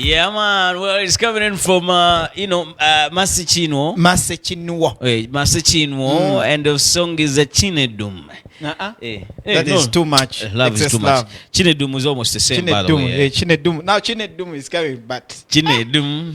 Yeah, man. Well, it's coming in from, Masichinwo. Masichinwo. And the song is a Chinedum. That is too much. Love is too much. Chinedum is almost the same, by the way. Chinedum. Now Chinedum is coming, but Chinedum.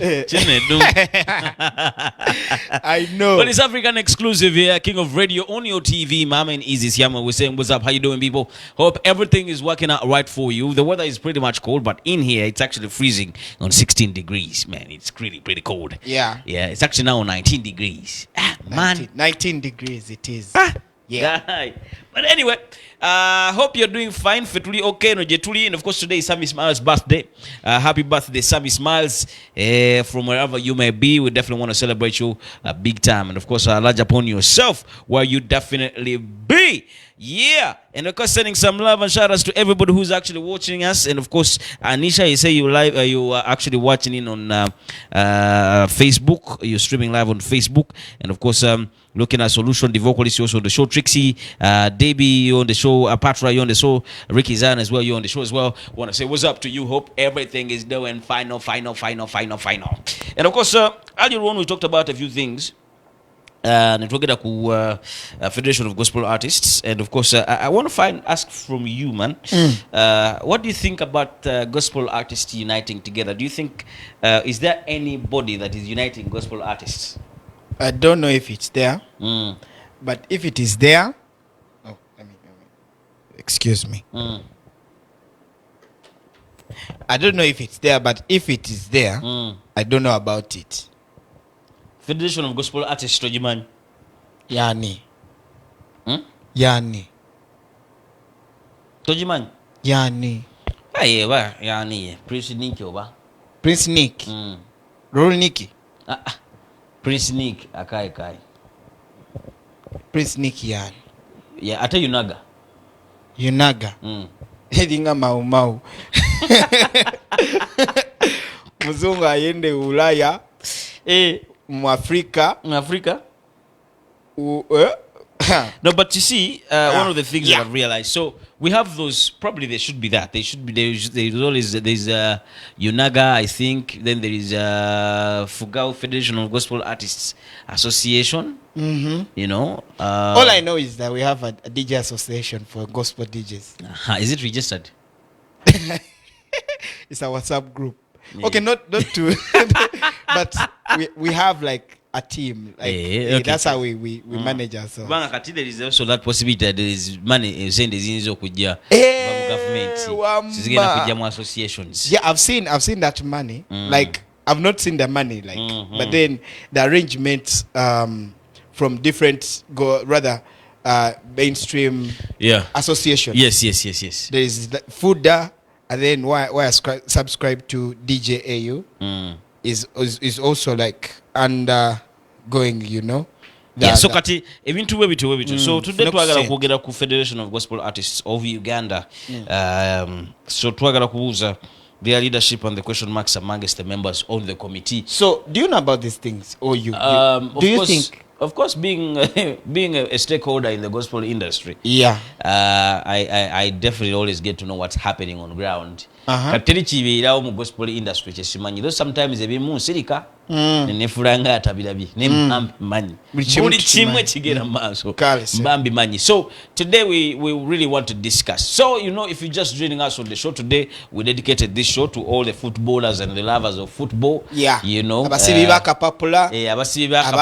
I know. But it's African exclusive here, King of Radio on your TV. Mama and Easy's here. We're saying, what's up? How you doing, people? Hope everything is working out right for you. The weather is pretty much cold, but in here it's actually freezing on 16 degrees. Man, it's really pretty cold. Yeah. Yeah, it's actually now 19 degrees. Man. 19 degrees it is. Yeah. But anyway, hope you're doing fine. Fetuli okay, no jetuli. And of course, today is Sammy Smiles' birthday. Happy birthday, Sammy Smiles. From wherever you may be, we definitely want to celebrate you big time. And of course, large upon yourself where you definitely be. Yeah, and of course, sending some love and shout outs to everybody who's actually watching us. And of course, Anisha, you say you live, you are actually watching in on Facebook. You're streaming live on Facebook, and of course, looking at Solution, the vocalist, you also on the show. Trixie, Debbie, you on the show. Patra, you on the show. Ricky Zan as well, you on the show as well. Want to say what's up to you? Hope everything is doing final. And of course, earlier on we talked about a few things. Netwogeda ku Federation of Gospel Artists, and of course I want to ask from you, man. What do you think about gospel artists uniting together? Do you think is there anybody that is uniting gospel artists? I don't know if it's there, but if it is there, excuse me. I don't know if it's there, but if it is there, I don't know about it. Federation of Gospel Artists, Tojiman. Yani. Yani. Tojiman. Yani. Aye, wa yani. Prince Nick, oba. Prince Nick. Roll Nicky. Prince Nick, akai. Prince Nick yani. Yeah, ata Yunaga. Yunaga. Hedinga mau. Muzungu ayende Ulaya. Africa. No, but you see, one of the things that I've realized. So we have those. Probably there should be that. There's always Yunaga, I think. Then there is Fugao Federation of Gospel Artists Association. You know. All I know is that we have a DJ association for gospel DJs. Is it registered? It's a WhatsApp group. Yeah. Okay, not to, but we have like a team. Like okay. That's how we manage ourselves. There is also that possibility that there is money send the kuja government associations. Yeah, I've seen that money. Like I've not seen the money, like but then the arrangements from different mainstream associations. Yes. There is FUDA. And then why I subscribe to DJ AU is also like undergoing, you know. So kati ebintu webitu. So today twagala kwogera ku Federation of Gospel Artists of Uganda. So twagala kubuza their leadership and the question marks amongst the members on the committee. So do you know about these things, or you think? Of course, being a stakeholder in the gospel industry, I definitely always get to know what's happening on ground. Mu gospel industry though sometimes ebimu sirika nefulanga atabilabi ne manyi buli kimwe kigera maaso mbambi manyi. So today we really want to discuss. So you know, if you're just joining us on the show today, we dedicated this show to all the footballers and the lovers of football. You know, abasibi bakapapula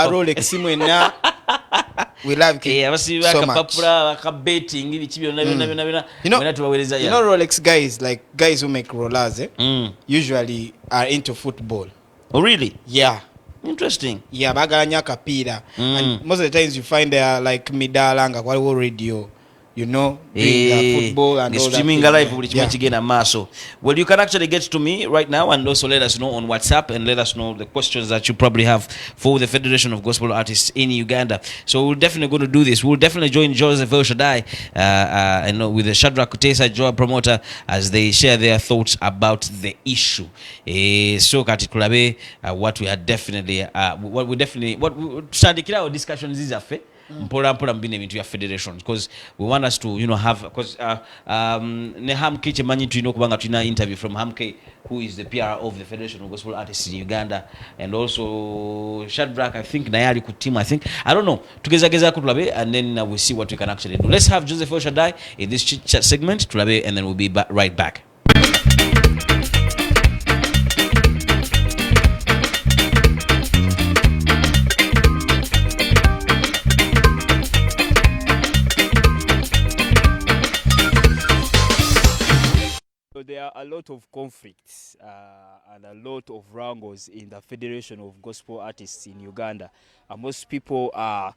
Rolex mwena. We love it so much. You know, Rolex guys, like guys who make rollers, usually are into football. Oh, really? Yeah. Interesting. Yeah, bagalanya kapira. And most of the times you find there like midalanga kwa radio. You know, doing football and all streaming live. Well, you can actually get to me right now and also let us know on WhatsApp and let us know the questions that you probably have for the Federation of Gospel Artists in Uganda. So we're definitely going to do this. We'll definitely join Joseph El Shaddai and with the Shadrach Kutesa Joab Promoter as they share their thoughts about the issue. So kati tulabe what we are definitely what we standikira our discussions is afe. mpola mpola mbine ebintu ya federation, because we want us to have, because ne Hamke chemanyi tulina okubanga tulina interview from Hamke, who is the PR of the Federation of Gospel Artists in Uganda, and also Shadrach, I think naye ali ku team, I don't know, tugezageza ko tulabe, and then we'll see what we can actually do. Let's have Joseph El Shaddai in this chit chat segment tulabe, and then we'll be right back. There are a lot of conflicts and a lot of wrangles in the Federation of Gospel Artists in Uganda. And most people are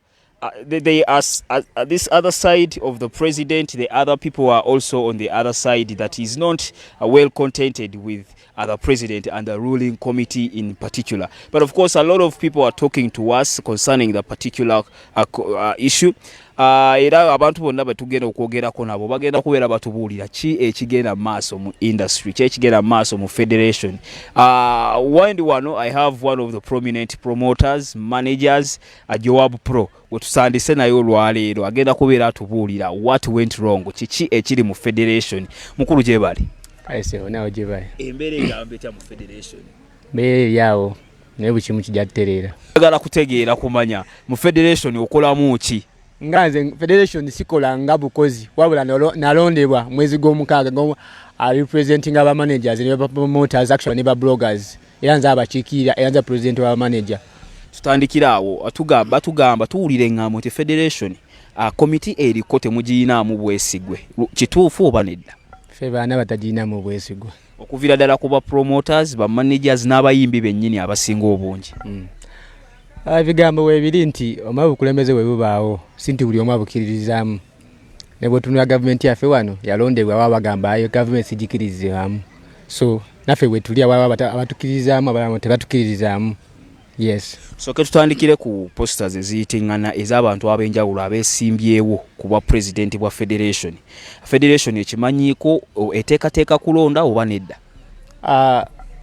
they are at this other side of the president. The other people are also on the other side that is not well contented with the president and the ruling committee in particular. But of course, a lot of people are talking to us concerning the particular issue. Era abantu bonna betugenda okwogerako nabo bagenda kubeera batubuulira ki ekigenda maaso mu industry, ki ekigenda maaso mu federation. Wandi wano I have one of the prominent promoters, managers, Joab Pro, wetusandise naye olwaleero agenda kubeera atubuulira what went wrong, kiki ekiri mu federation. Mukulu gye bali? Aise nawo gye bali. Embeera egambe etya mu federation? Mbeera yawo naye buli kimu kijja kutereera. Agala kutegeera kumanya mu federation okolamu ki? Nganze federation sikola nga bukozi wabula nalondebwa mwezi gw'omukaaga representing aba managers ne promoters actually ne ba bloggers yanza abachikira yanza president wa manager. Tutandikira awo atugamba tuwulire ngamo te federation committee eriko temugiyina mu bwesigwe kituufu oba nedda? Fe baana batagiyina mu bwesigwe okuvira ddala kuba promoters ba managers n'abayimbi bennyini abasinga obungi. Bigambo webiri nti omabukulembeze we bubaawo sinti buli omu abukiririzaamu ne bwetunula gavumenti yaffe wano yalondebwa wabagamba ayo gavumenti sigikiririzaamu, so naffe bwe tuli abatukiririzaamu abalala tebatukiririzaamu. Yes, so ketutandikire ku posters eziyitiŋŋana ez'abantu ab'enjawulo abeesimbyewo ku bwa president bwa federation ekimanyiiko eteekateeka kulonda oba nedda?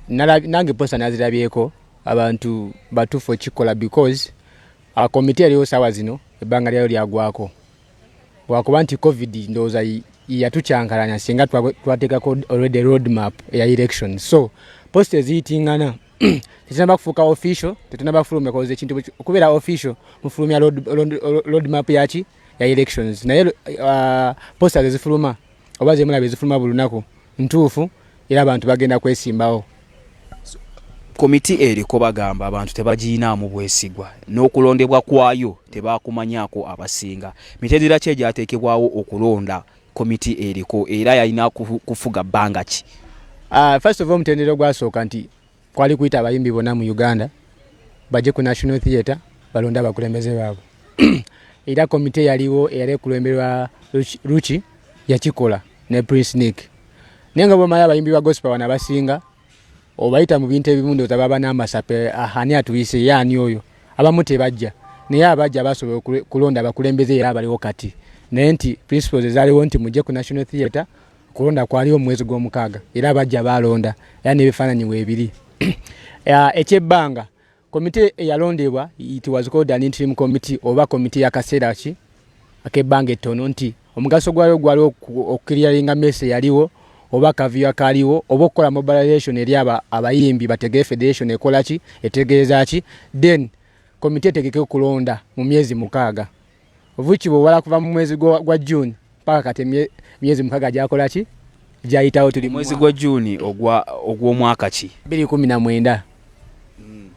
Nange posta nazirabyeko abantu batufu ekikola because committee eriyo sawa zino ebbanga lyayo lyagwako wakuba nti covid ndowooza yatucyankalanya singa twateekako already road map ya election, so post eziyitiŋŋana tetunaba kufuuka official, tetunaba kufulumya koze ekintu okubeera official mufulumya road map yaki ya elections, naye posters ezifuluma oba zemulaba ezifuluma buli lunaku ntuufu era abantu bagenda kwesimbawo. Committee eriko bagamba abantu tebagiyinaamu bwesigwa n'okulondebwa kwayo tebakumanyaako abasinga. Mitendera ki egyateekebwawo okulonda committee eriko era yalina kufuga bbanga ki? First of all, mutendera gwasooka nti kwali kuyita abayimbi bonna mu Uganda bajje ku National Theatre balonda abakulembeze baabwe. Era committee yaliwo eyali ekulemberwa Ruchi yakikola ne Prince Nick. Naye nga bw'omanyi abayimbi ba gospel bano abasinga obayita mu bintu ebimu ndowooza baba n'amasape ani atuyise ye ani oyo, abamu tebajja naye abajja basobola kulonda abakulembeze era abaliwo kati, naye nti principles ezaaliwo nti mujje ku National Theatre kulonda kwaliwo mu mwezi gw'omukaaga era abajja balonda era n'ebifaananyi weebiri. Ekyebbanga committee eyalondebwa it was called an interim committee oba committee y'akaseera ki ak'ebbanga ettono, nti omugaso gwayo gwaliwo okukiriyalinga messe yaliwo oba kaviyo akaliwo oba okukola mobilization eri abayimbi bategee federation ekola ki etegeeza ki, then committee etegeke okulonda mu myezi 6 ovuki bwewala kuva mu mwezi gwa June paka kati myezi 6 gyakola ki gyayitawo. Tuli mwezi gwa June ogw'omwaka ki 2019.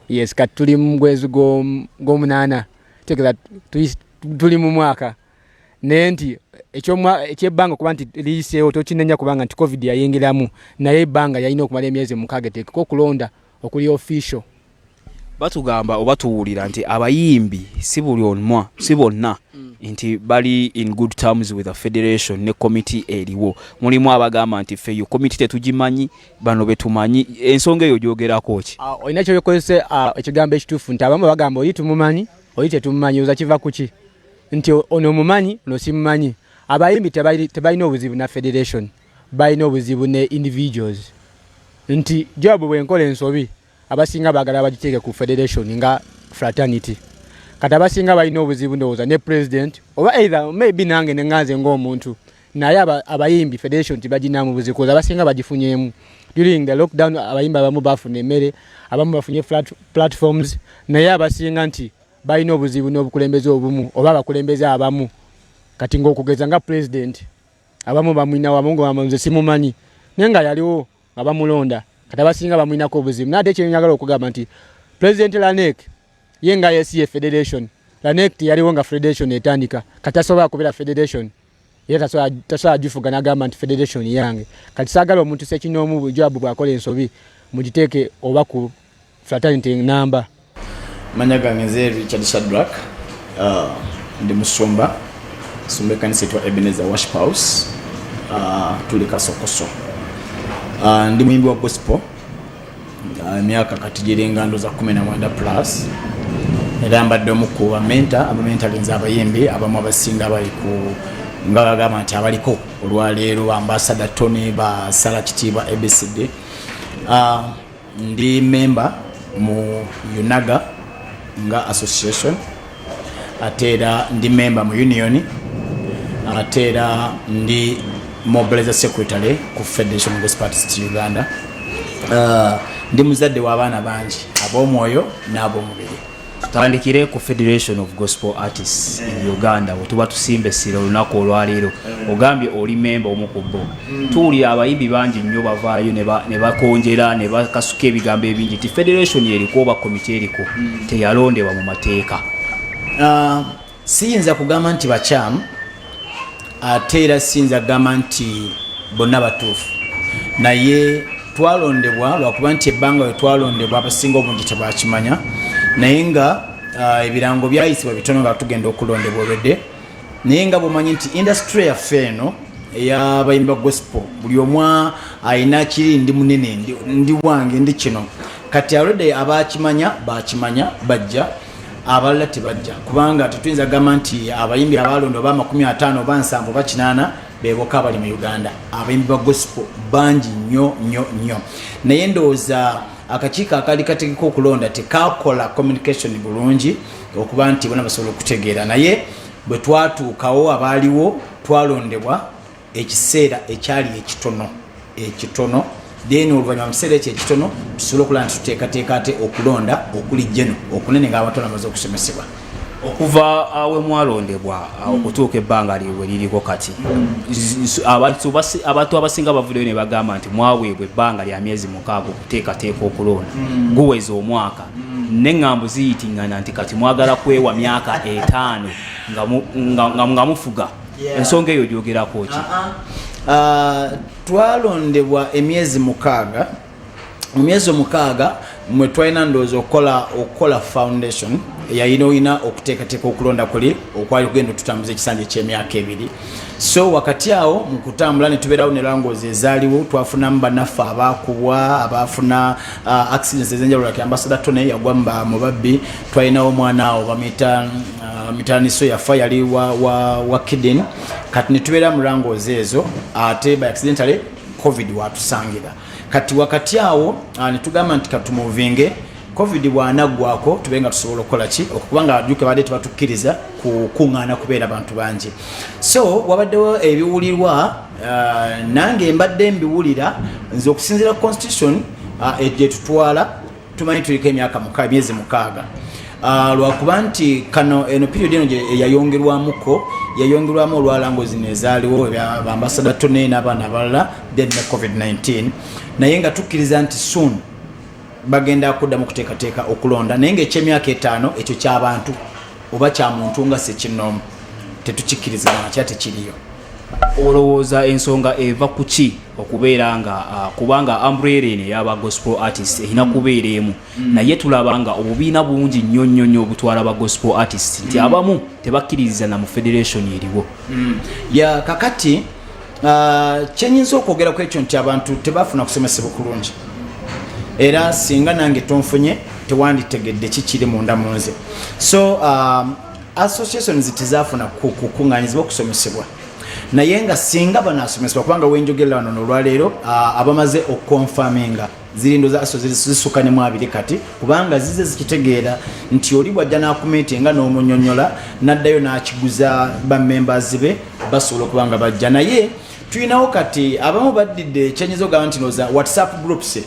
Yes, kati tuli mu mwezi gw'omunaana tegeeza tuli mu mwaka nenti ekyebbanga kuba nti liiseewo tokinenya kubanga nti covid yayingiramu naye ebbanga yalina okumala emyezi 6 tekeko okulonda okuli official. Batugamba oba tuwulira nti abayimbi si bonna nti bali in good terms with the federation ne committee eriwo. Mulimu abagamba nti feyo committee tetugimanyi bano betumanyi. Ensonga eyo gyogerako ki? Olina kyokozese ekigambo ekituufu nti abamu bagamba oli tumumanyi oli tetumumanyi oza kiva kuki nti ono mumanyi ono simumanyi. Abayimbi tebalina obuzibu na federation, balina obuzibu ne individuals. Nti job bwenkola ensobi abasinga bagala bagiteeke ku federation nga fraternity. kati abasinga balina obuzibu ndowooza ne president oba either maybe nange nenganze ng'omuntu naye abayimbi federation tibaginamu buzibu koza abasinga bagifunyemu during the lockdown abayimbi abamu bafuna emmere abamu bafunye platforms naye abasinga nti balina obuzibu n'obukulembeze obumu oba abakulembeze abamu kati ng'okugeza nga president abamu bamwina wamu ng'amanze simumanyi naye nga yaliwo nga bamulonda kati abasinga bamwinako obuzibu naye ate ekyo njagala okugamba nti president Lanek ye nga yesiye federation Lanek tiyaliwo nga federation etandika kati asobola kubeera federation era tasobola gifuga n'agamba nti federation yange kati saagala omuntu Ssekinoomu Joab bw'akola ensobi mugiteeke oba ku fraternity number. Manya gange nze Richard Shadrack ndi musumba ekkanisa etwa Ebenezer Worship House tuli Kasokoso. Ndi muyimbi wa gospel emyaka kati giringa ndoza 19 plus era mbadde omu ku abamentalinze abayimbi abamu abasinga abali ku nga bagamba nti abaliko olwaleero ambassador Tony ba Sala Kitiibwa ABCD. Ndi member mu UNAGA nga association ate era ndi member mu union ate era ndi mobilizer secretary ku Federation of Gospel Artists Uganda. Ndi muzadde w'abaana bangi ab'omwoyo n'ab'omubiri. Tutandikire ku Federation of Gospel Artists in Uganda wetuba tusimbe sira olunaku olwaleero ogambye oli member omukubbo tuli abayimbi bangi nnyo bavaayo ne bakonjera ne bakasuka ebigambo ebingi ti federation yeriko oba komite eriko teyalondebwa mu mateeka. Siyinza kugamba nti bakyamu ate era siyinza kugamba nti bonna batuufu naye twalondebwa lwakuba nti ebbanga we twalondebwa abasinga obungi tebakimanya naye nga ebirango byayisibwa bitono nga tugenda okulondebwa olwedde naye nga bumanyi nti industry yaffe eno ey'abayimbi ba gospel buli omu ayina kiri ndi munene ndi wange ndi kino kati alwedde abakimanya bakimanya bajja abalala tebajja kubanga tetuyinza kugamba nti abayimbi abalondebwa ba 50 oba 7 oba 8 beboka abali mu Uganda abayimbi ba gospel bangi nnyo naye ndowooza akakiiko akali kategeka okulonda tekakola communication bulungi okuba nti bona basobola okutegeera naye bwe twatuukawo abaaliwo twalondebwa ekiseera ekyali ekitono then oluvannyuma mu kiseera ekyo ekitono tusobola okulaba nti tuteekateeka ate okulonda okuli jeno okunene ng'abato bamaze okusomesebwa. Okuva awe mwalondebwa okutuuka ebbanga liwe liriko kati abantu abasinga bavudeyo ne bagamba nti mwaweebwa ebbanga lya myezi 6 okuteekateeka okulonda guweza omwaka n'eŋŋambo ziyitingana nti kati mwagala kwewa myaka 5 nga mufuga ensonga eyo gyogerako ki? Twalondebwa emyezi 6 mu myezi 6 mwe twalina ndowooza okukola foundation yayina okuteekateeka okulonda kuli okwali kugenda tutambuza ekisanja eky'emyaka 2 so wakati awo mu kutambula ne tubeerawo ne langoozi ezaaliwo twafunamu bannaffe abaakubwa abafuna accidents ez'enjawulo like ambassador Tony yagwa mu babbi twalinawo omwana awo bamuyita mitaniso yafa yali wa kidney kati ne tubeera mu langoozi ezo ate by accidentally covid watusangira kati wakati awo ne tugamba nti katumuvinge covid bwanaggwako tubenga tusobola okukola ki okubanga abajuke badde tebatukkiriza kukuŋŋaana kubeera abantu bangi so wabaddewo ebiwulirwa nange mbadde mbiwulira nze okusinziira constitution gye tutwala tumanyi tuliko emyezi 6 lwakuba nti kano eno period eno yayongerwamu olwalangozi nezaaliwo ambassador Tony n'abaana abalala then ne covid-19 naye nga tukkiriza nti soon bagenda kuddamu kuteekateeka okulonda naye ng'ekyemyaka 5 ekyo ky'abantu oba kya muntu nga Ssekinoomu tetukikkiriza nakya tekiriyo. Olowooza ensonga eva ku ki okubeera nga kubanga umbrella eno ey'aba gospel artists erina kubeera emu naye tulaba nga obubiina bungi nnyo obutwala ba gospel artists nti abamu tebakkiririza na mu federation eriwo ya kakati kyenyinza okwogera ku ekyo nti abantu tebafuna kusomesebwa kulungi era singa nange tonfunye tewanditegedde kikiri munda mu nze so associations tezafuna kukuŋŋaanyizibwa okusomesebwa naye nga singa banasomesebwa kubanga wenjogerera wano n'olwaleero abamaze okukonfaminga zirindo zaso zisukane mu 2 kati kubanga zize zikitegeera nti oli bwajja n'akumeetinga n'omunyonyola n'addayo n'akiguza bammembers be basobola okubanga bajja naye tulinawo kati abamu baddidde ekyenyizo gaba nti noza WhatsApp groups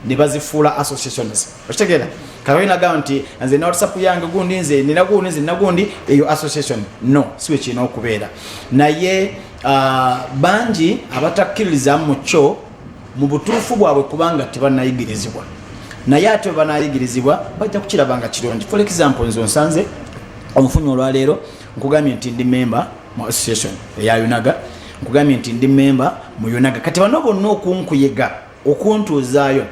ne bazifuula associations okitegeera kawina gaba nti nze na WhatsApp yange gundi nze nina gundi eyo association no siwe kina okubeera naye bangi abatakkiririza mu kyo mu butuufu bwabwe kubanga tebanayigirizibwa naye ate banayigirizibwa bajja kukirabanga kirungi for example nzo nsanze omufunyi olwaleero nkugambye nti ndi member mu association eya Yunaga nkugambye nti ndi member mu Yunaga kati bano bonna okunkuyega okuntuuzaayo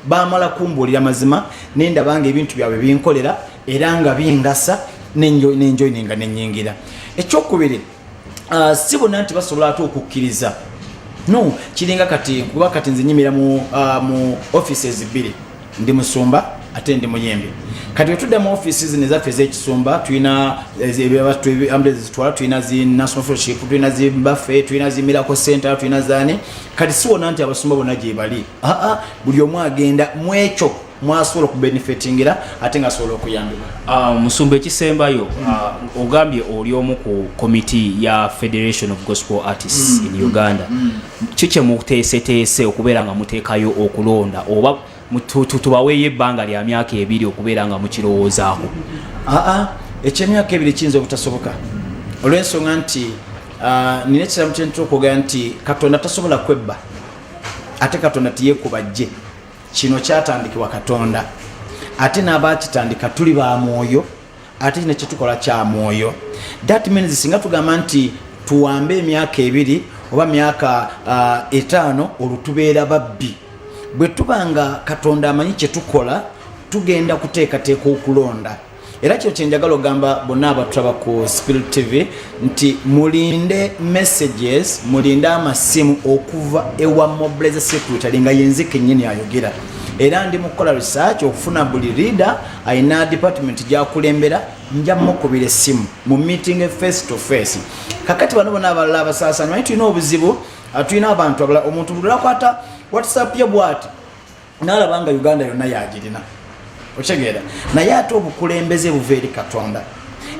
bamala kumbuulira mazima nendabanga ebintu byabwe binkolera era nga bingasa nenjoyininga nenyingira ekyokubiri si bonna nti basobola ate okukkiriza no kiringa kati kuba kati nze nyimira mu offices 2 ndi Musumba ate ndi Muyembe kati wetudda mu offices nezaffe ez'Ekisumba tulina tulina zi National Fellowship tulina zi Baffe tulina zi Miracle Center tulina zani kati si wonna nti abasumba bonna gye bali buli omu agenda mu ekyo mwasobola okubenefitingira ate nga asobola okuyambibwa. Musumba ekisembayo ogambye oli omu ku committee ya Federation of Gospel Artists in Uganda kiki muteeseteese okubeera nga muteekayo okulonda oba tubaweeyo ebbanga lya myaka 2 okubeera nga mukirowoozaako? Ekyemyaka 2 kiyinza obutasoboka olw'ensonga nti nina ekiramu kyentokogera nti Katonda tasobola kwebba ate Katonda tiyeekubajje. Kino kyatandikibwa Katonda ate n'abakitandika tuli ba mwoyo ate kino kyetukola kya mwoyo. That means singa tugamba nti tuwambe emyaka 2 oba myaka 5 olutubeera babbi bwe tubanga Katonda amanyi kyetukola tugenda kuteekateeka okulonda. Era kyo kyenjagala ogamba bonna abatulaba ku Spirit TV nti mulinde messages mulinde amasimu okuva ewa Mobilize Secretary nga yenzike nnyini ayogera. Era ndi mukola research okufuna buli leader ayina department gyakulembera nja mukubira simu mu meeting face to face. Kakati bano bonna abalala abasaasaanya manyi tulina obuzibu tulina abantu abala omuntu lulakwata WhatsApp ye bwati n'alabanga Uganda yonna yagirina okitegera naye ate obukulembeze buva eri Katonda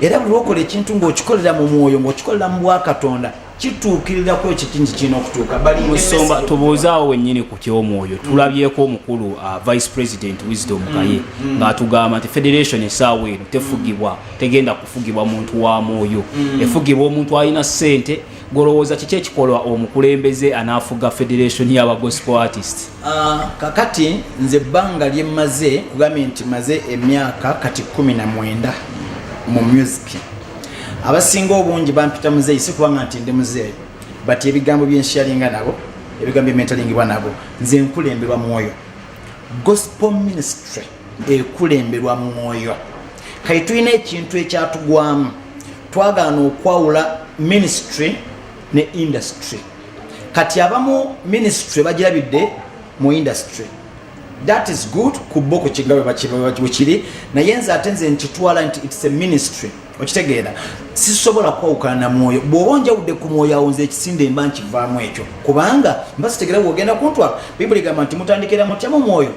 era buli lwokola ekintu ng'okikolera mu mwoyo ng'okikolera mu bwa Katonda kituukirira ku ekyo kingi kirina okutuuka. Musumba tubuuzaawo wennyini ku ky'omwoyo tulabyeko omukulu Vice President Wisdom Kaye ng'atugamba nti Federation essaawa eno tefugibwa tegenda kufugibwa muntu wa mwoyo efugibwa omuntu alina ssente. Golowooza kiki ekikolwa omukulembeze anaafuga Federation y'aba Gospel Artists? Kakati nze ebbanga lye mmaze kugambye nti maze emyaka kati 19 mu music. Abasinga obungi bampita muzeeyi si kubanga nti ndi muzeeyi but ebigambo byensharinga nabo ebigambo byementalingibwa nabo nze nkulemberwa mwoyo. Gospel ministry ekulemberwa mwoyo. Kati tulina ekintu ekyatugwamu twagaana okwawula ministry ne industry. Kati abamu ministry bagirabidde mu industry. That is good kuboko kigawe bakiri naye nze ate nze nkitwala nti it's a ministry okitegeera sisobola kwawukana na mwoyo bw'obonja udde ku mwoyo awo nze ekisinde mba nkivaamu ekyo kubanga mba sitegera bw'ogenda kuntwala Bibuli egamba nti mutandikira mutya mu mwoyo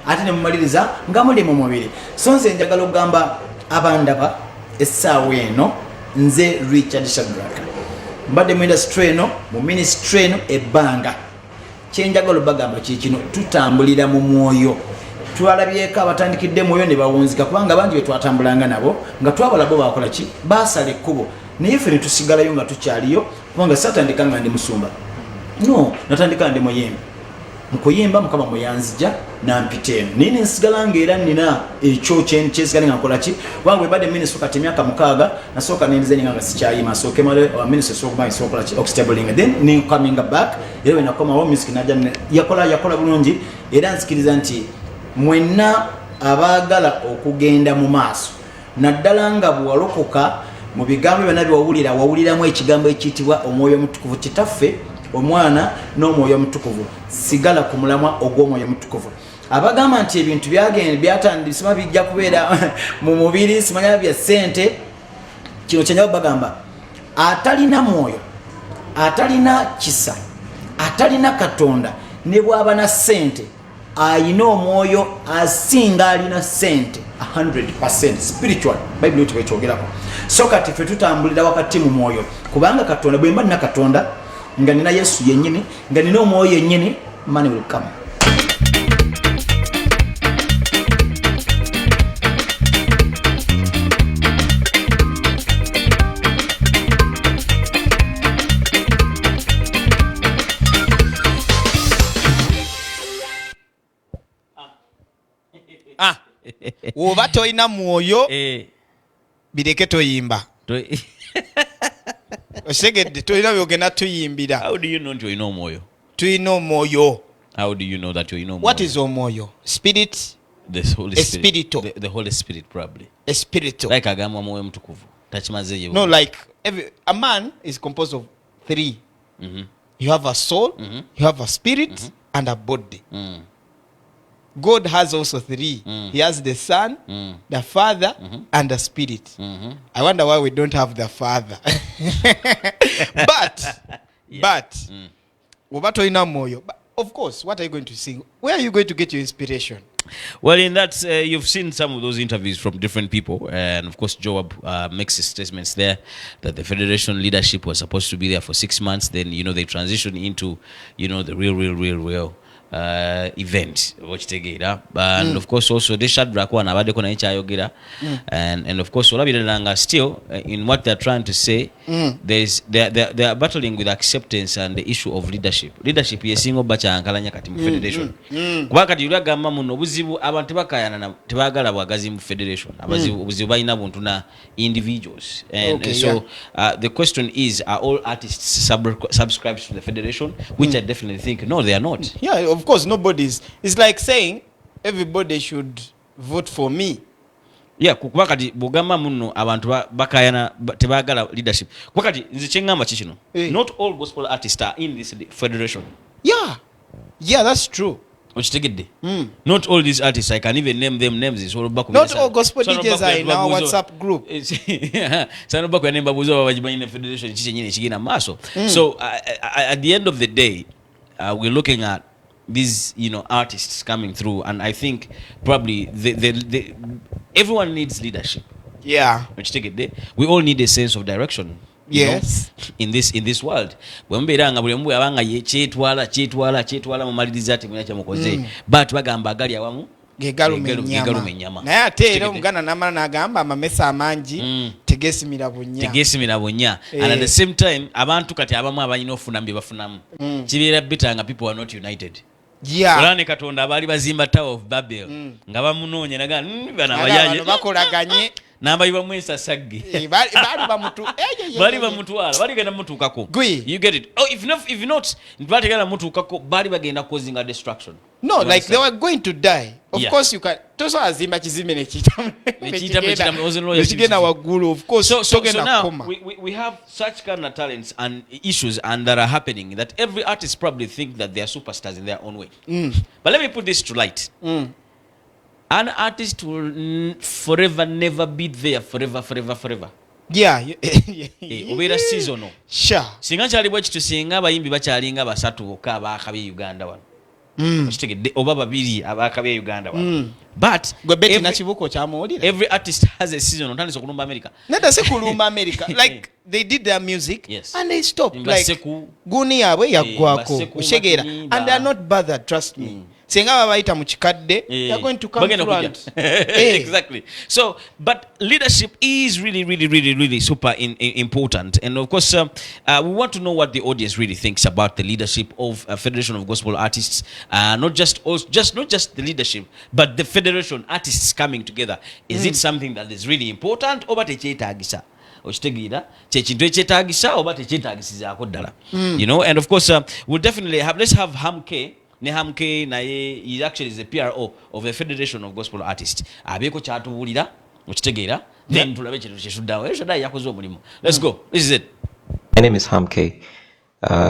ate ne mumaliriza nga muli mu mubiri. So nze njagala okugamba abandaba essaawa eno nze Richard Shadrack mbadde mu industry eno mu ministry eno ebbanga kyenjagala obagamba kikino tutambulira mu mwoyo. Twalabyeko abatandikidde mwoyo ne bawunzika kubanga bangi be twatambulanga nabo nga twabalabo bakola ki basala ekkubo naye ffe ne tusigalayo nga tukyaliyo kubanga satandika nga ndi Musumba no natandika ndi Muyembe nkuyimba Mukama muyanzija nampita eno nini nsigala ng'era nina ekyo kyensigala nga nkola ki kubanga bwe badde minisita kati emyaka 6 nasooka nendizenga nga sikyayima asooke male minisita sokumanyi sokola ki oxtabling then ni coming back era we nakomawo music najja yakola bulungi era nsikiriza nti mwenna abaagala okugenda mu maaso naddala nga bwalokoka mu bigambo byonna wawuliramu ekigambo ekiyitibwa omwoyo omutukuvu kitaffe omwana n'omwoyo omutukuvu sigala ku mulamwa ogw'omwoyo omutukuvu. Abagamba nti ebintu byatandisima bijja kubeera mu mubiri simanya bya ssente kino kyenjaba bagamba atalina mwoyo atalina kisa atalina Katonda ne bwaba na ssente ayina omwoyo asinga alina ssente 100% spiritual Bible tubekyogerako so kati ffe tutambulira wakati mu mwoyo kubanga Katonda bwe mba nina Katonda nga nina Yesu yennyini nga nina omwoyo yennyini money will come. Oba toyina mwoyo bireke toyimba osegedde toyina byogenda tuyimbira. How do you know that you know omwoyo? Tuyina omwoyo. How do you know that you know omwoyo? What is omwoyo? Spirit? The Holy Spirit. The Holy Spirit probably. A spiritual. Like agamba mwoyo mtukuvu. Tachimaze yewe. No, like a man is composed of 3. You have a soul, you have a spirit, and a body. God has also 3. He has the Son, the Father, and the Spirit. I wonder why we don't have the Father. But of course, what are you going to sing? Where are you going to get your inspiration? Well, in that, you've seen some of those interviews from different people. And of course, Joab makes his statements there that the federation leadership was supposed to be there for 6 months. Then, they transition into, the real event wakitegera and of course also they Shadrach one abaddeko naye kyayogera and of course olabiranga still in what they're trying to say they are battling with acceptance and the issue of leadership yesinga obba kyankalanya kati mu federation kuba kati yuli agamba muno obuzibu abantu tebakayana tebagala bwagazi mu federation obuzibu balina buntu na individuals and so the question is, are all artists subscribed to the federation, which I definitely think no, they are not. Of course nobody's. It's like saying everybody should vote for me. Kuba kati bugamba muno abantu bakayana tebagala leadership. Kuba kati nze kyengamba kikino. Not all gospel artists are in this federation. Yeah, that's true. Okitegedde. Not all these artists, I can even name them names. It's all back. Not all gospel DJs are in our WhatsApp group. Sana back when babuzo babajimanyi ne federation kyennyini kigina maaso. So at the end of the day, we're looking at these artists coming through, and I think probably everyone needs leadership. We all need a sense of direction. Yes. In this world, wembeeranga buli omu abanga kyetwala mu maliriza ati muna kyamukoze but bagamba agali awamu gegaluma ennyama naye ate era omuganda n'amala n'agamba amamesa amangi tegeesimira bunya and at the same time abantu kati abamu abalina ofunamu bye bafunamu kibeera bitanga people are not united. Olane Katonda abaali bazimba Tower of Babel nga bamunoonya naga bana abayaaye bakolaganye namba bamwesa sagge bali bamutwala bali genda mutuukako. You get it? If not bategala mutuukako bali bagenda causing a destruction. No, like they were going to die. Of course you can. Toso azimba kizimbe nekigenda waggulu. Of course. So now we have such kind of talents and issues and that are happening that every artist probably think that they are superstars in their own way. But let me put this to light. An artist will forever never be there forever. Obeera seasonal. Sure. Singa kyali bwe kitu singa abayimbi bakyalinga basatu bokka abaakabye Uganda wano. Oba babiri abaakabye Uganda wano. But every artist has a season. Otandise okulumba America. Nada se kulumba America. Like they did their music and they stopped. Like guni yabwe yaggwako. Oshegera. And they are not bothered, trust me. Senga babayita mu kikadde, they are going to come front. Exactly. So, but leadership is really super important. And of course, we want to know what the audience really thinks about the leadership of a Federation of Gospel Artists. Not just the leadership, but the Federation artists coming together. Is it something that is really important or tekyetaagisa? Okitegeera kyekintu ekyetaagisa oba tekyetaagisizaako ddala. And of course, we'll definitely let's have Hamke. Nehamke naye he actually is a PRO of the Federation of Gospel Artists. Abeko kyatubuulira okitegeera then tulabe kintu kyesuddawo eshoddayo yakoze omulimu. Let's go. This is it. My name is Hamke,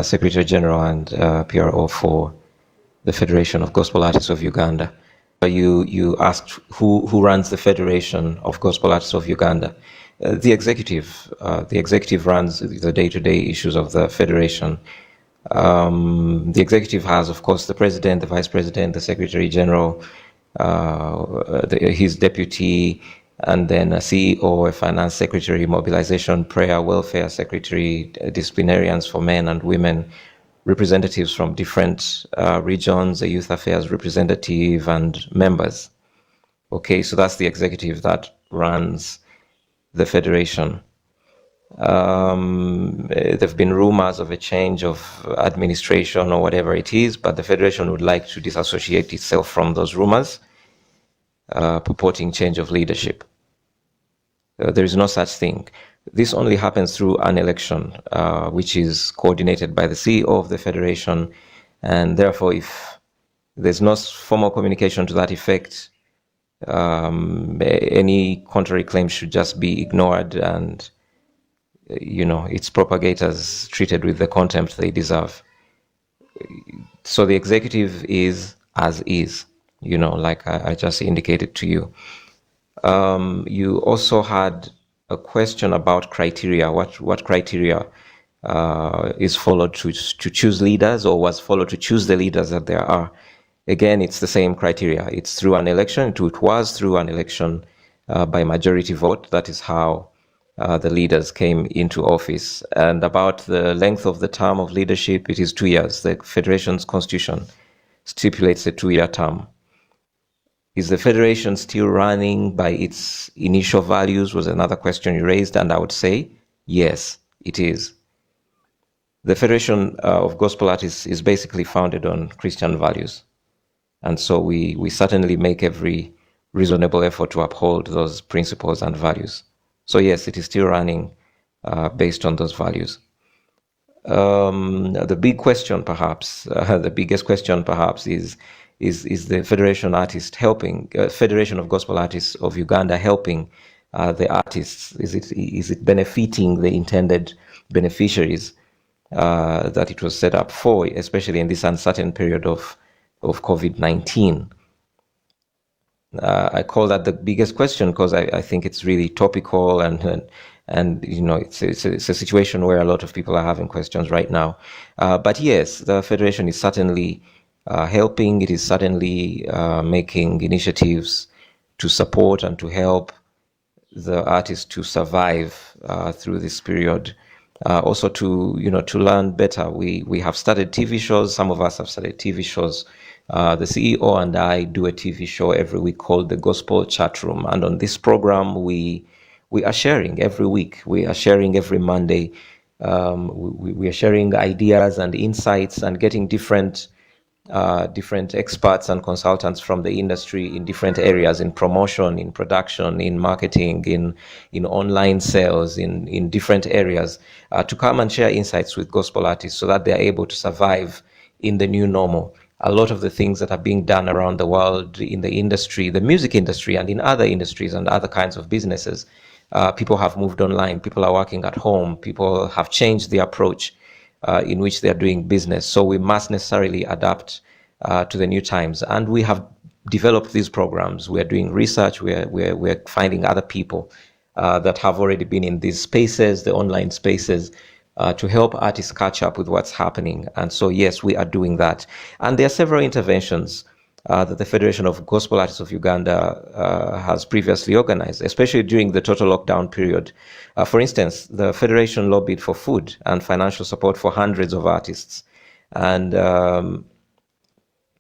Secretary General and PRO for the Federation of Gospel Artists of Uganda. You asked who runs the Federation of Gospel Artists of Uganda. The executive runs the day-to-day issues of the federation. The executive has, of course, the president, the vice president, the secretary general, his deputy, and then a CEO, a finance secretary, mobilization, prayer, welfare secretary, disciplinarians for men and women, representatives from different regions, a youth affairs representative, and members. Okay, so that's the executive that runs the federation. There have been rumors of a change of administration or whatever it is, but the federation would like to disassociate itself from those rumors purporting change of leadership. There is no such thing. This only happens through an election, which is coordinated by the CEO of the federation, and therefore if there's no formal communication to that effect, any contrary claims should just be ignored and its propagators treated with the contempt they deserve. So the executive is as is, like I just indicated to you. You also had a question about criteria. What criteria is followed to choose leaders, or was followed to choose the leaders that there are? Again, it's the same criteria. It's through an election. It was through an election by majority vote. That is how the leaders came into office. And about the length of the term of leadership, it is 2 years. The Federation's constitution stipulates a 2-year term. Is the Federation still running by its initial values, was another question you raised, and I would say, yes, it is. The Federation of Gospel Artists is basically founded on Christian values. And so we certainly make every reasonable effort to uphold those principles and values. So yes, it is still running based on those values. The big question, perhaps, the biggest question, perhaps, is the Federation Federation of Gospel Artists of Uganda helping the artists? Is it benefiting the intended beneficiaries that it was set up for, especially in this uncertain period of COVID-19? I call that the biggest question because I think it's really topical and it's a situation where a lot of people are having questions right now. But yes, the Federation is certainly helping. It is certainly making initiatives to support and to help the artists to survive through this period. Also to learn better. We have started TV shows. Some of us have started TV shows. The CEO and I do a TV show every week called The Gospel Chat Room. And on this program, we are sharing every week. We are sharing every Monday. We are sharing ideas and insights and getting different experts and consultants from the industry in different areas, in promotion, in production, in marketing, in online sales, in different areas, to come and share insights with gospel artists so that they are able to survive in the new normal. A lot of the things that are being done around the world in the industry, the music industry, and in other industries and other kinds of businesses, people have moved online. People are working at home. People have changed the approach in which they are doing business. So we must necessarily adapt to the new times. And we have developed these programs. We are doing research. We're finding other people that have already been in these spaces, the online spaces, to help artists catch up with what's happening. And so, yes, we are doing that. And there are several interventions that the Federation of Gospel Artists of Uganda has previously organized, especially during the total lockdown period. For instance, the Federation lobbied for food and financial support for hundreds of artists. And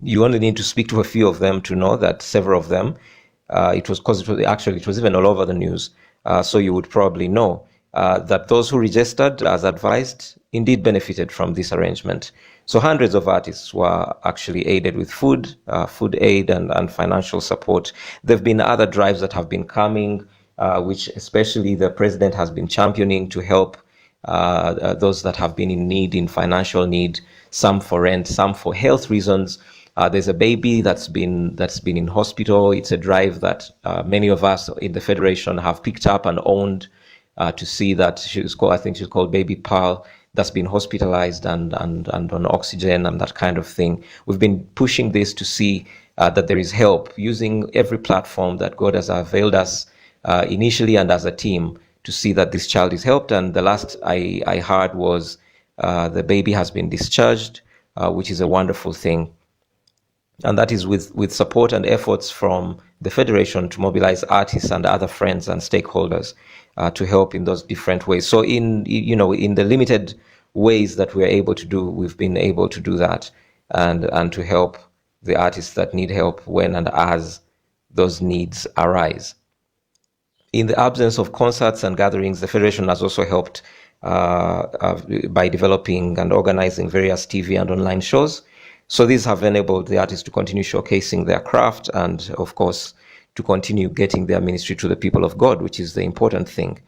you only need to speak to a few of them to know that several of them, it was even all over the news. So you would probably know that those who registered as advised indeed benefited from this arrangement. So hundreds of artists were actually aided with food aid and financial support. There have been other drives that have been coming, which especially the president has been championing to help those that have been in need, in financial need, some for rent, some for health reasons. There's a baby that's been in hospital. It's a drive that many of us in the Federation have picked up and owned to see that she's called Baby Pearl, that's been hospitalized and on oxygen and that kind of thing. We've been pushing this to see that there is help, using every platform that God has availed us initially and as a team to see that this child is helped. And the last I heard was the baby has been discharged, which is a wonderful thing. And that is with support and efforts from the Federation to mobilize artists and other friends and stakeholders to help in those different ways. So in the limited ways that we're able to do, we've been able to do that and to help the artists that need help when and as those needs arise. In the absence of concerts and gatherings, the Federation has also helped by developing and organizing various TV and online shows. So these have enabled the artists to continue showcasing their craft and, of course, to continue getting their ministry to the people of God, which is the important thing.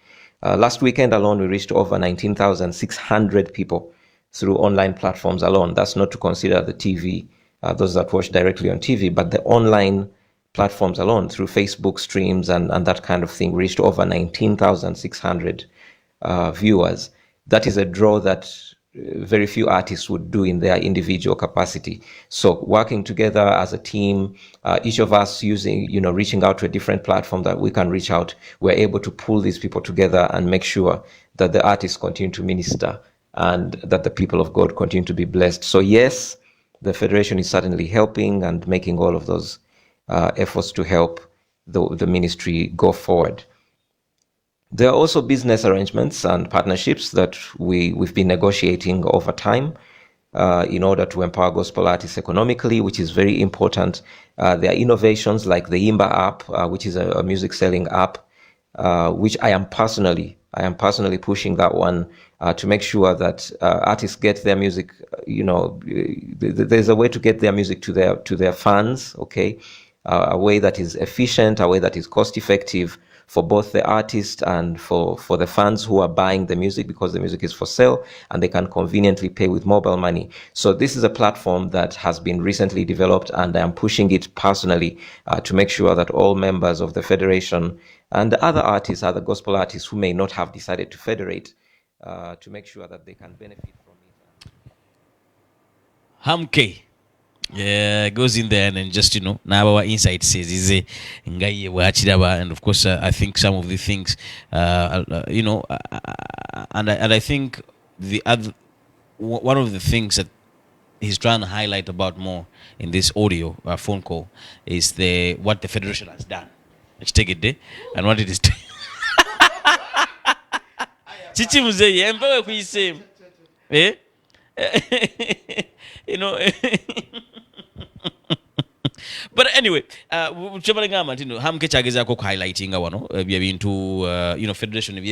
Last weekend alone, we reached over 19,600 people through online platforms alone. That's not to consider the TV, those that watch directly on TV, but the online platforms alone through Facebook streams and that kind of thing reached over 19,600 viewers. That is a draw that very few artists would do in their individual capacity. So working together as a team, each of us reaching out to a different platform that we can reach out, we're able to pull these people together and make sure that the artists continue to minister and that the people of God continue to be blessed. So yes, the Federation is certainly helping and making all of those efforts to help the ministry go forward. There are also business arrangements and partnerships that we've been negotiating over time in order to empower gospel artists economically, which is very important. There are innovations like the Imba app, which is a music selling app, which I am personally pushing that one to make sure that artists get their music. There's a way to get their music to their fans. Okay, a way that is efficient, a way that is cost effective for both the artist and for the fans who are buying the music, because the music is for sale and they can conveniently pay with mobile money. So this is a platform that has been recently developed, and I am pushing it personally to make sure that all members of the Federation and the other artists, other gospel artists who may not have decided to federate, to make sure that they can benefit from it. Hamke. Yeah, goes in there and just now our insight says is and of course I think some of the things and I think the other one of the things that he's trying to highlight about more in this audio phone call is what the Federation has done. Let's take it there and what it is doing. Chichi muzee empewe kuisema but anyway, Chabalangama, Hamke Chagezako highlighting Federation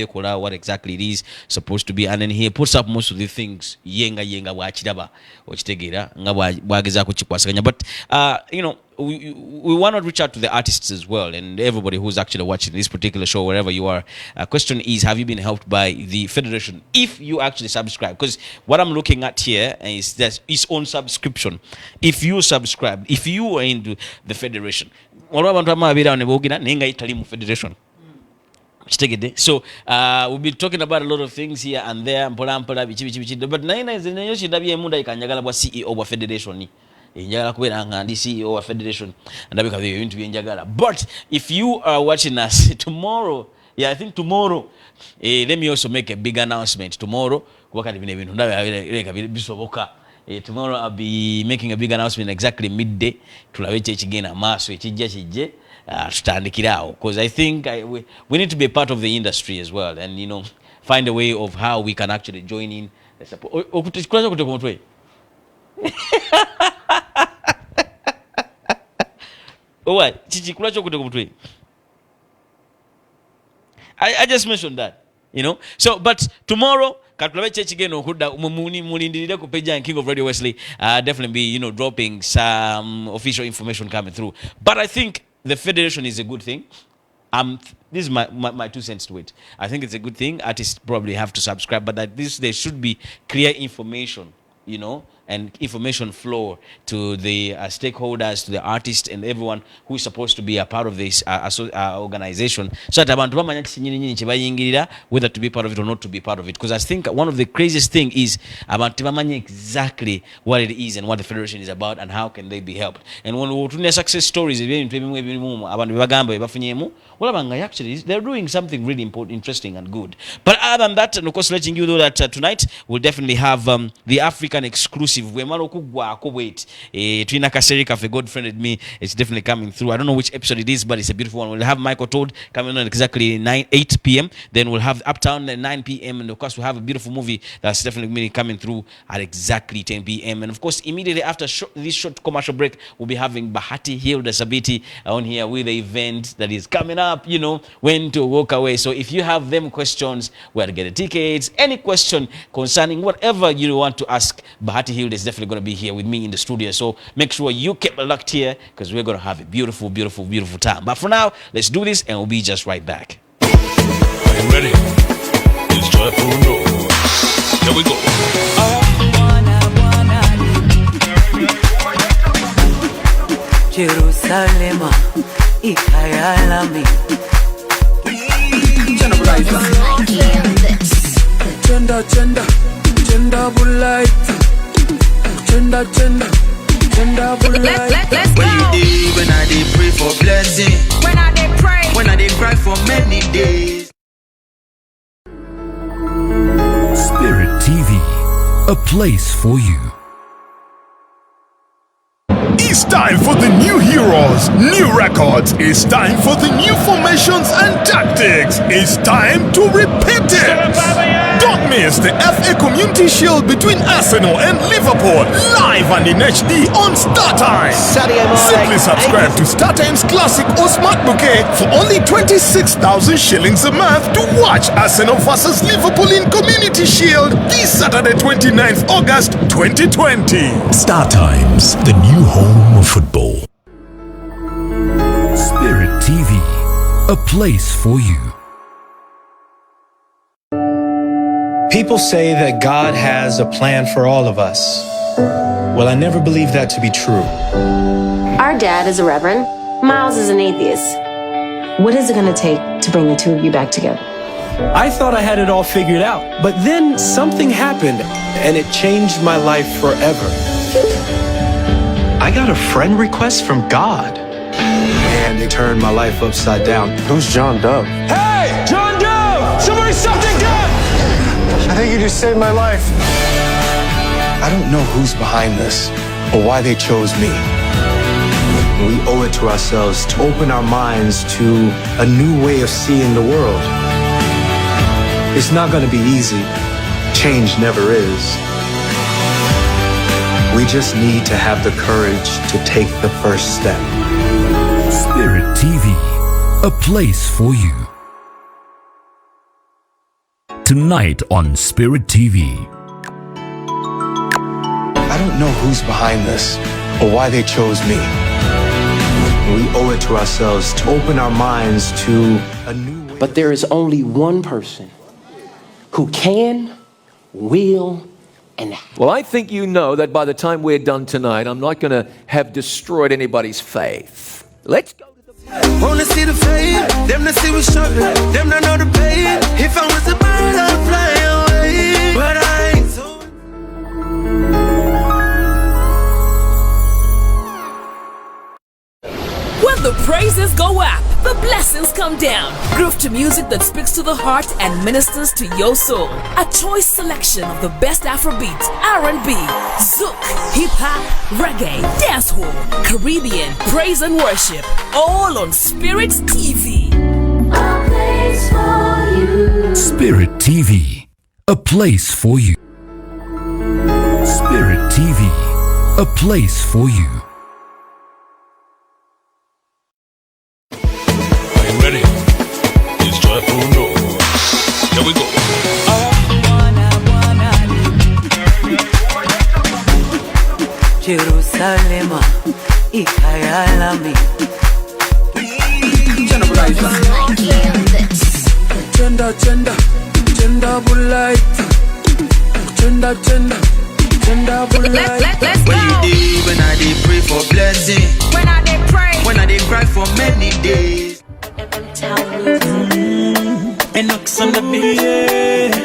what exactly it is supposed to be, and then he puts up most of the things yenga wachidaba wachitegera ngabwagezako chikwasaganya. But we want to reach out to the artists as well and everybody who's actually watching this particular show wherever you are. Question is, have you been helped by the Federation if you actually subscribe? Because what I'm looking at here is that it's on subscription. If you subscribe, if you are into the Federation, Federation. So we'll be talking about a lot of things here and there, but naina is CEO of Federation. CEO of Federation, but if you are watching us tomorrow, I think tomorrow, let me also make a big announcement. Tomorrow, tomorrow I'll be making a big announcement exactly midday. Because I think we need to be a part of the industry as well, and find a way of how we can actually join in the support. I just mentioned that, So, but tomorrow, King of Radio Wesley, definitely be, dropping some official information coming through. But I think the Federation is a good thing. This is my 2 cents to it. I think it's a good thing. Artists probably have to subscribe, but that there should be clear information, and information flow to the stakeholders, to the artists, and everyone who is supposed to be a part of this organization, so that abantu bamanya kinyini kyebayingirira, whether to be part of it or not to be part of it. Because I think one of the craziest thing is abantu bamanya exactly what it is and what the federation is about and how can they be helped. And when we do success stories, actually they're doing something really important, interesting, and good. But other than that, and of course, letting you know that tonight we'll definitely have the African exclusive. Twina Kaseri Cafe God friended me. It's definitely coming through. I don't know which episode it is, but it's a beautiful one. We'll have Michael Todd coming on exactly 8 p.m. Then we'll have Uptown at 9 p.m. And of course, we'll have a beautiful movie that's definitely coming through at exactly 10 p.m. And of course, immediately after this short commercial break, we'll be having Bahati Hilda Sabiti on here with the event that is coming up, you know, when to walk away. So if you have them questions, where to get the tickets, any question concerning whatever you want to ask, Bahati Hilda is definitely going to be here with me in the studio. So make sure you keep locked here because we're going to have a beautiful, beautiful, beautiful time. But for now, let's do this and we'll be just right back. Are you ready? It's Joab Pro. Here we go. Jerusalem, Ikayalami. Gender bullight. Gender bullight. Let's go. When you did, when I did pray for blessing. When I did pray. When I did cry for many days. Spirit TV, a place for you. It's time for the new heroes, new records. It's time for the new formations and tactics. It's time to repeat it. Don't miss the FA Community Shield between Arsenal and Liverpool live and in HD on StarTimes. Simply subscribe to StarTimes Classic or Smart Bouquet for only 26,000 shillings a month to watch Arsenal vs Liverpool in Community Shield this Saturday 29th August 2020. StarTimes, the new home of football. Spirit TV, a place for you. People say that God has a plan for all of us. Well, I never believed that to be true. Our dad is a reverend. Miles is an atheist. What is it going to take to bring the two of you back together? I thought I had it all figured out, but then something happened and it changed my life forever. I got a friend request from God, and it turned my life upside down. Who's John Dove? Hey, John Dove! Somebody something Dove! I think you just saved my life. I don't know who's behind this or why they chose me. We owe it to ourselves to open our minds to a new way of seeing the world. It's not going to be easy. Change never is. We just need to have the courage to take the first step. Spirit TV, a place for you. Tonight on Spirit TV. I don't know who's behind this or why they chose me. We owe it to ourselves to open our minds to a new way. But there is only one person who can, will, and... Well, I think you know that by the time we're done tonight, I'm not going to have destroyed anybody's faith. Let's go to the... Wanna see the fame, them to see we struggling, them to know the pain. If I was a bird, I'd fly away, but I ain't so... When the praises go up, the blessings come down. Groove to music that speaks to the heart and ministers to your soul. A choice selection of the best Afrobeat, R&B, Zouk, hip-hop, reggae, dancehall, Caribbean, praise and worship. All on Spirit TV. A place for you. Spirit TV, a place for you. Spirit TV, a place for you. Ready? It's Joab Pro. Here we go. Jerusalem, Ikayalami. Gender bullight. Gender Let's When you did, when I did pray for blessing. When I did pray. When I did cry for many days. And knocks on the beat.